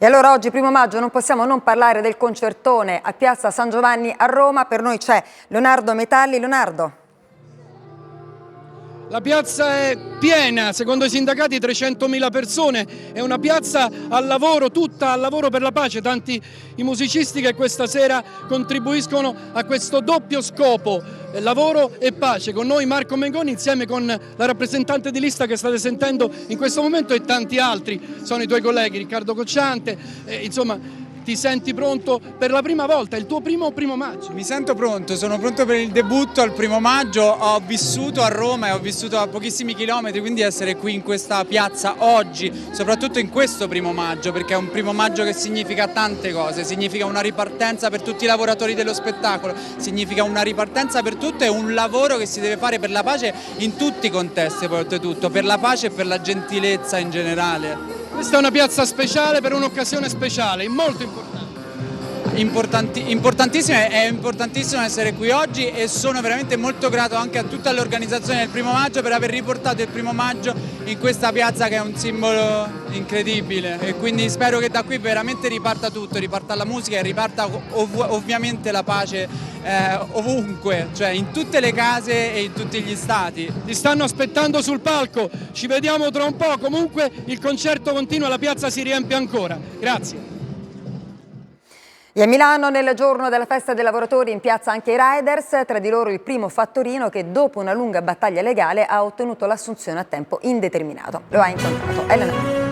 E allora oggi, 1° maggio, non possiamo non parlare del concertone a Piazza San Giovanni a Roma. Per noi c'è Leonardo Metalli. Leonardo. La piazza è piena, secondo i sindacati 300.000 persone, è una piazza al lavoro, tutta al lavoro per la pace, tanti i musicisti che questa sera contribuiscono a questo doppio scopo, lavoro e pace. Con noi Marco Mengoni insieme con la rappresentante di lista che state sentendo in questo momento e tanti altri, sono i tuoi colleghi, Riccardo Cocciante, insomma. Ti senti pronto per la prima volta, il tuo primo maggio? Mi sento pronto, sono pronto per il debutto al 1° maggio, ho vissuto a Roma e ho vissuto a pochissimi chilometri, quindi essere qui in questa piazza oggi, soprattutto in questo 1° maggio, perché è un 1° maggio che significa tante cose, significa una ripartenza per tutti i lavoratori dello spettacolo, significa una ripartenza per tutto e un lavoro che si deve fare per la pace in tutti i contesti, oltretutto, per la pace e per la gentilezza in generale. Questa è una piazza speciale per un'occasione speciale, molto importante. Importantissimo, è importantissimo essere qui oggi e sono veramente molto grato anche a tutta l'organizzazione del 1° maggio per aver riportato il 1° maggio in questa piazza che è un simbolo incredibile e quindi spero che da qui veramente riparta tutto, riparta la musica e riparta ovviamente la pace ovunque, cioè in tutte le case e in tutti gli stati. Ti stanno aspettando sul palco, ci vediamo tra un po', comunque il concerto continua, la piazza si riempie ancora. Grazie. E a Milano, nel giorno della festa dei lavoratori, in piazza anche i Riders, tra di loro il primo fattorino che dopo una lunga battaglia legale ha ottenuto l'assunzione a tempo indeterminato. Lo ha incontrato Elena.